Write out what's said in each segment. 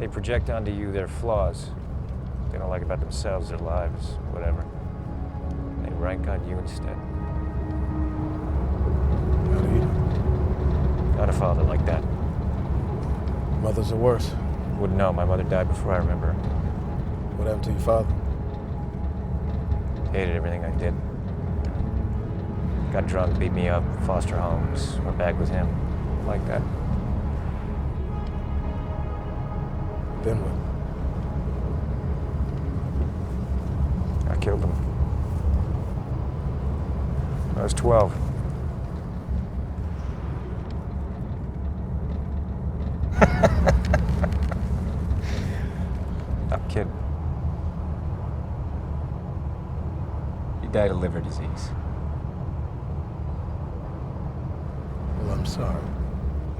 They project onto you their flaws. They don't like about themselves, their lives, whatever. They rank on you instead. How do you know? Not a father like that. Mothers are worse. Wouldn't know. My mother died before I remember her. What happened to your father? Hated everything I did. Got drunk, beat me up, foster homes, went back with him. Like that. Then what? I killed him. I was 12. I'm kidding. He died of liver disease. Well, I'm sorry.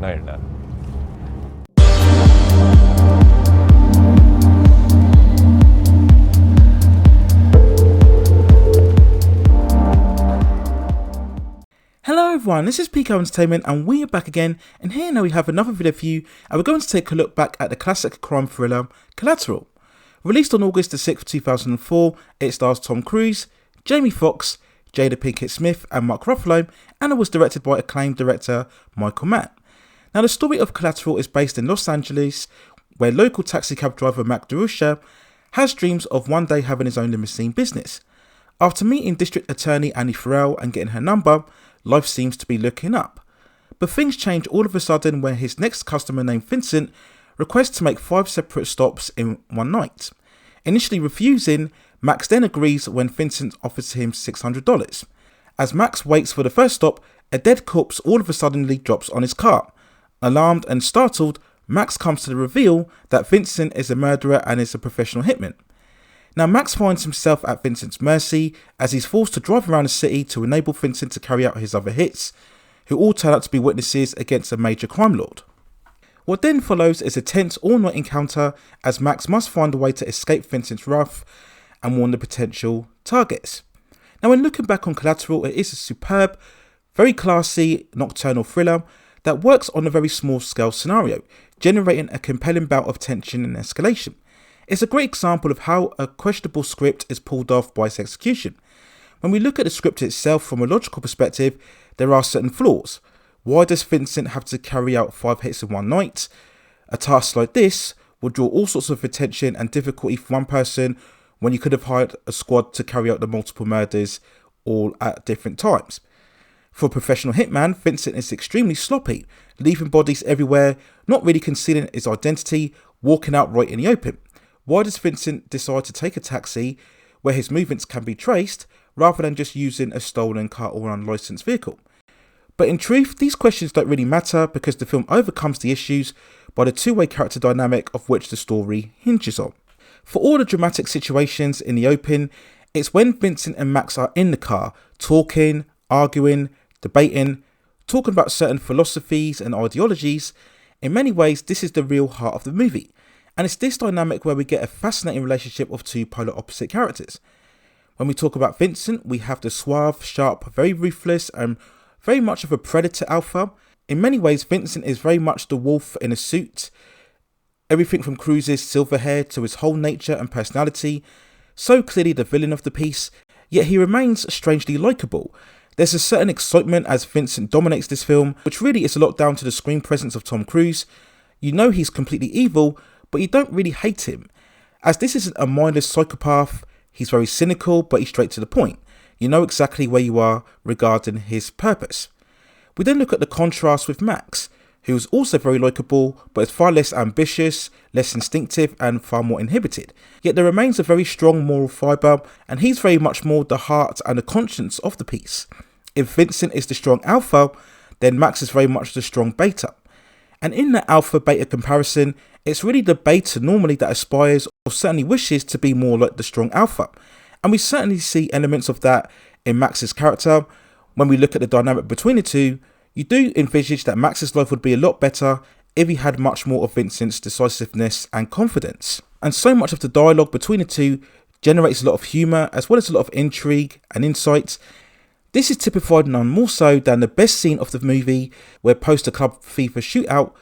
No, you're not. Hello everyone, this is Pico Entertainment and we are back again, and here now we have another video for you, and we're going to take a look back at the classic crime thriller Collateral. Released on August the 6th, 2004, it stars Tom Cruise, Jamie Foxx, Jada Pinkett Smith and Mark Ruffalo, and it was directed by acclaimed director Michael Mann. Now the story of Collateral is based in Los Angeles, where local taxi cab driver Max Durocher has dreams of one day having his own limousine business. After meeting District Attorney Annie Farrell and getting her number, life seems to be looking up. But things change all of a sudden when his next customer named Vincent requests to make 5 separate stops in one night. Initially refusing, Max then agrees when Vincent offers him $600. As Max waits for the first stop, a dead corpse all of a sudden drops on his car. Alarmed and startled, Max comes to the reveal that Vincent is a murderer and is a professional hitman. Now Max finds himself at Vincent's mercy as he's forced to drive around the city to enable Vincent to carry out his other hits, who all turn out to be witnesses against a major crime lord. What then follows is a tense all-night encounter as Max must find a way to escape Vincent's wrath and warn the potential targets. Now when looking back on Collateral, it is a superb, very classy nocturnal thriller that works on a very small scale scenario, generating a compelling bout of tension and escalation. It's a great example of how a questionable script is pulled off by its execution. When we look at the script itself from a logical perspective, there are certain flaws. Why does Vincent have to carry out 5 hits in one night? A task like this would draw all sorts of attention and difficulty for one person when you could have hired a squad to carry out the multiple murders all at different times. For a professional hitman, Vincent is extremely sloppy, leaving bodies everywhere, not really concealing his identity, walking out right in the open. Why does Vincent decide to take a taxi where his movements can be traced rather than just using a stolen car or an unlicensed vehicle? But in truth, these questions don't really matter because the film overcomes the issues by the two-way character dynamic of which the story hinges on. For all the dramatic situations in the open, it's when Vincent and Max are in the car, talking, arguing, debating, talking about certain philosophies and ideologies. In many ways, this is the real heart of the movie. And it's this dynamic where we get a fascinating relationship of two polar opposite characters. When we talk about Vincent, we have the suave, sharp, very ruthless and very much of a predator alpha. In many ways, Vincent is very much the wolf in a suit. Everything from Cruise's silver hair to his whole nature and personality. So clearly the villain of the piece, yet he remains strangely likeable. There's a certain excitement as Vincent dominates this film, which really is a lot down to the screen presence of Tom Cruise. You know he's completely evil, but you don't really hate him. As this isn't a mindless psychopath, he's very cynical, but he's straight to the point. You know exactly where you are regarding his purpose. We then look at the contrast with Max, who is also very likeable, but is far less ambitious, less instinctive, and far more inhibited. Yet there remains a very strong moral fibre, and he's very much more the heart and the conscience of the piece. If Vincent is the strong alpha, then Max is very much the strong beta. And in that alpha-beta comparison, it's really the beta normally that aspires or certainly wishes to be more like the strong alpha. And we certainly see elements of that in Max's character. When we look at the dynamic between the two, you do envisage that Max's life would be a lot better if he had much more of Vincent's decisiveness and confidence. And so much of the dialogue between the two generates a lot of humour as well as a lot of intrigue and insight. This is typified none more so than the best scene of the movie, where post a club FIFA shootout,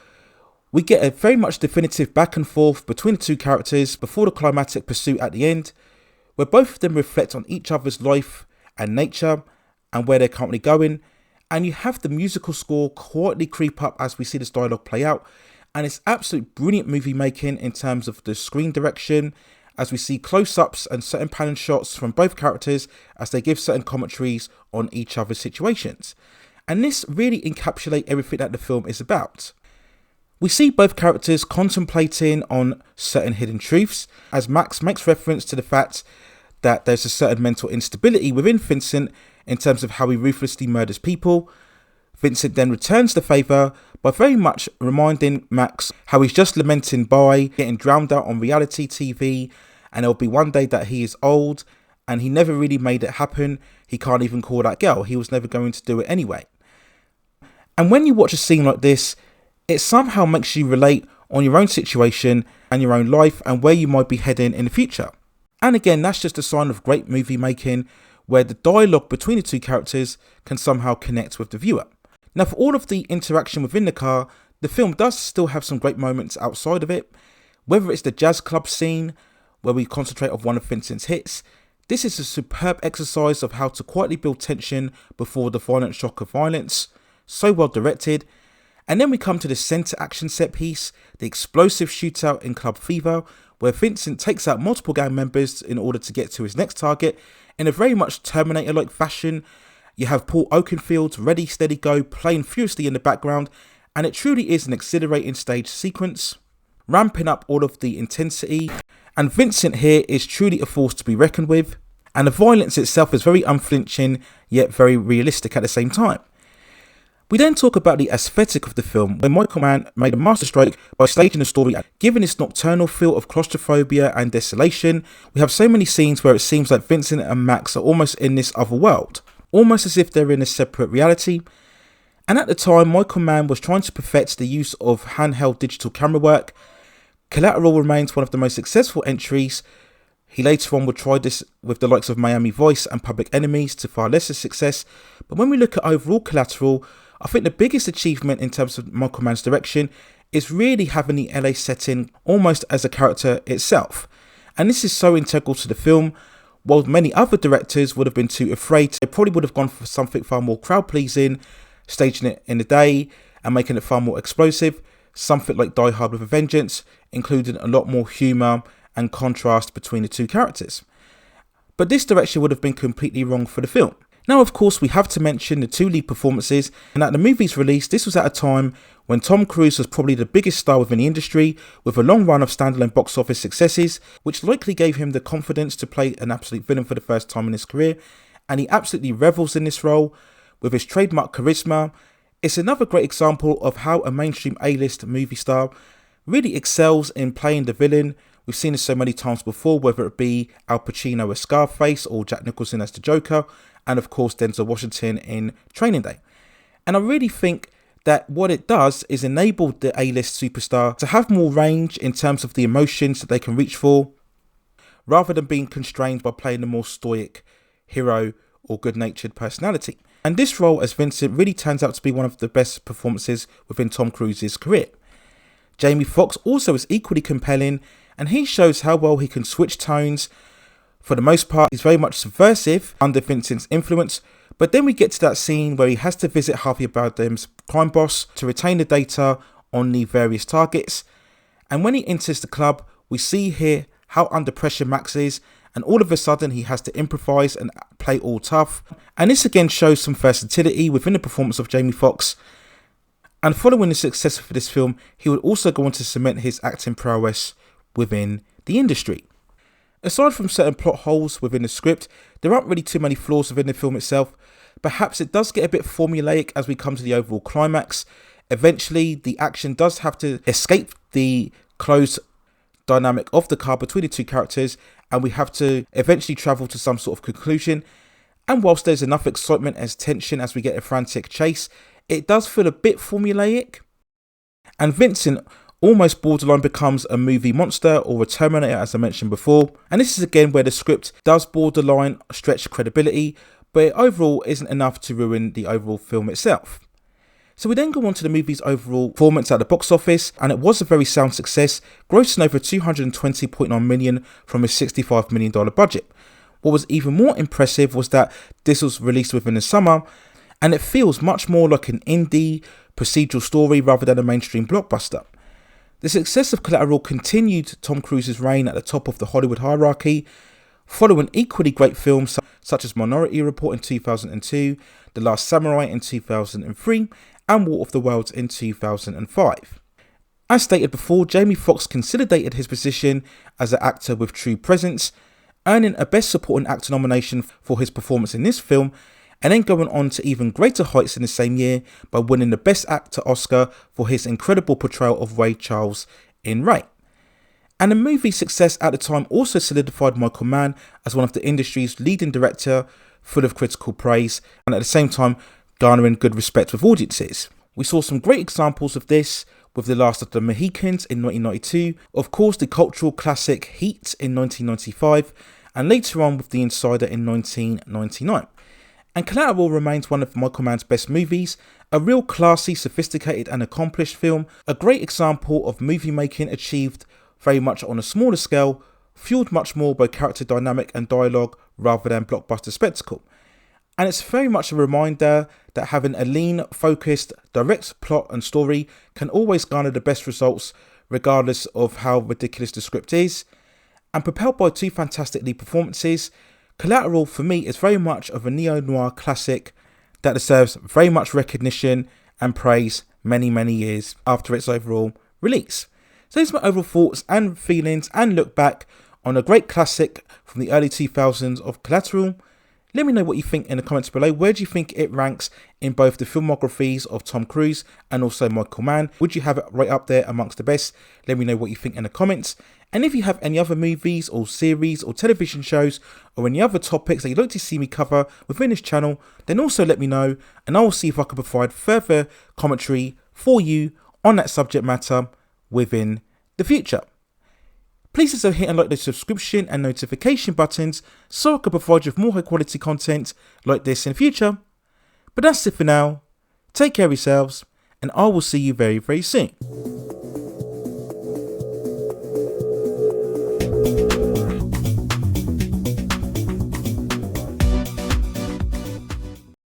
We get a very much definitive back and forth between the two characters before the climactic pursuit at the end, where both of them reflect on each other's life and nature and where they're currently going. And you have the musical score quietly creep up as we see this dialogue play out. And it's absolute brilliant movie making in terms of the screen direction, as we see close-ups and certain panning shots from both characters as they give certain commentaries on each other's situations. And this really encapsulates everything that the film is about. We see both characters contemplating on certain hidden truths, as Max makes reference to the fact that there's a certain mental instability within Vincent in terms of how he ruthlessly murders people. Vincent then returns the favour by very much reminding Max how he's just lamenting by getting drowned out on reality TV, and there'll be one day that he is old and he never really made it happen. He can't even call that girl. He was never going to do it anyway. And when you watch a scene like this, it somehow makes you relate on your own situation and your own life and where you might be heading in the future. And again, that's just a sign of great movie making, where the dialogue between the two characters can somehow connect with the viewer. Now, for all of the interaction within the car, the film does still have some great moments outside of it. Whether it's the jazz club scene, where we concentrate on one of Vincent's hits, this is a superb exercise of how to quietly build tension before the violent shock of violence. So well directed. And then we come to the centre action set piece, the explosive shootout in Club Fever, where Vincent takes out multiple gang members in order to get to his next target in a very much Terminator-like fashion. You have Paul Oakenfield's Ready, Steady, Go playing furiously in the background, and it truly is an exhilarating stage sequence, ramping up all of the intensity. And Vincent here is truly a force to be reckoned with, and the violence itself is very unflinching, yet very realistic at the same time. We then talk about the aesthetic of the film, where Michael Mann made a masterstroke by staging the story, given this nocturnal feel of claustrophobia and desolation. We have so many scenes where it seems like Vincent and Max are almost in this other world, almost as if they're in a separate reality. And at the time, Michael Mann was trying to perfect the use of handheld digital camera work. Collateral remains one of the most successful entries. He later on would try this with the likes of Miami Vice and Public Enemies to far lesser success. But when we look at overall Collateral, I think the biggest achievement in terms of Michael Mann's direction is really having the LA setting almost as a character itself. And this is so integral to the film. While many other directors would have been too afraid, they probably would have gone for something far more crowd-pleasing, staging it in the day and making it far more explosive. Something like Die Hard with a Vengeance, including a lot more humour and contrast between the two characters. But this direction would have been completely wrong for the film. Now, of course, we have to mention the two lead performances, and at the movie's release, this was at a time when Tom Cruise was probably the biggest star within the industry, with a long run of standalone box office successes, which likely gave him the confidence to play an absolute villain for the first time in his career, and he absolutely revels in this role with his trademark charisma. It's another great example of how a mainstream A-list movie star really excels in playing the villain. We've seen this so many times before, whether it be Al Pacino as Scarface or Jack Nicholson as the Joker, and of course Denzel Washington in Training Day. And I really think that what it does is enable the A-list superstar to have more range in terms of the emotions that they can reach for, rather than being constrained by playing a more stoic hero or good-natured personality. And this role as Vincent really turns out to be one of the best performances within Tom Cruise's career. Jamie Foxx also is equally compelling, and he shows how well he can switch tones. For the most part, he's very much subversive under Vincent's influence, but then we get to that scene where he has to visit Javier Bardem's crime boss to retain the data on the various targets. And when he enters the club, we see here how under pressure Max is, and all of a sudden he has to improvise and play all tough. And this again shows some versatility within the performance of Jamie Foxx. And following the success of this film, he would also go on to cement his acting prowess within the industry. Aside from certain plot holes within the script, there aren't really too many flaws within the film itself. Perhaps it does get a bit formulaic as we come to the overall climax. Eventually, the action does have to escape the close dynamic of the car between the two characters, and we have to eventually travel to some sort of conclusion. And whilst there's enough excitement as tension as we get a frantic chase, it does feel a bit formulaic. And Vincent almost borderline becomes a movie monster or a Terminator, as I mentioned before. And this is again where the script does borderline stretch credibility, but it overall isn't enough to ruin the overall film itself. So we then go on to the movie's overall performance at the box office, and it was a very sound success, grossing over $220.9 million from a $65 million budget. What was even more impressive was that this was released within the summer, and it feels much more like an indie procedural story rather than a mainstream blockbuster. The success of Collateral continued Tom Cruise's reign at the top of the Hollywood hierarchy, following equally great films such as Minority Report in 2002, The Last Samurai in 2003, and War of the Worlds in 2005. As stated before, Jamie Foxx consolidated his position as an actor with true presence, earning a Best Supporting Actor nomination for his performance in this film, and then going on to even greater heights in the same year by winning the Best Actor Oscar for his incredible portrayal of Ray Charles in Ray. And the movie's success at the time also solidified Michael Mann as one of the industry's leading director, full of critical praise, and at the same time garnering good respect with audiences. We saw some great examples of this with The Last of the Mohicans in 1992, of course the cultural classic Heat in 1995, and later on with The Insider in 1999. And Collateral remains one of Michael Mann's best movies, a real classy, sophisticated and accomplished film, a great example of movie making achieved very much on a smaller scale, fueled much more by character dynamic and dialogue rather than blockbuster spectacle. And it's very much a reminder that having a lean, focused, direct plot and story can always garner the best results regardless of how ridiculous the script is. And propelled by two fantastic lead performances, Collateral for me is very much of a neo-noir classic that deserves very much recognition and praise many years after its overall release. So these are my overall thoughts and feelings and look back on a great classic from the early 2000s of Collateral. Let me know what you think in the comments below. Where do you think it ranks in both the filmographies of Tom Cruise and also Michael Mann? Would you have it right up there amongst the best? Let me know what you think in the comments. And if you have any other movies or series or television shows or any other topics that you'd like to see me cover within this channel, then also let me know and I will see if I can provide further commentary for you on that subject matter within the future. Please also hit and like the subscription and notification buttons so I can provide you with more high quality content like this in the future. But that's it for now. Take care of yourselves and I will see you very soon.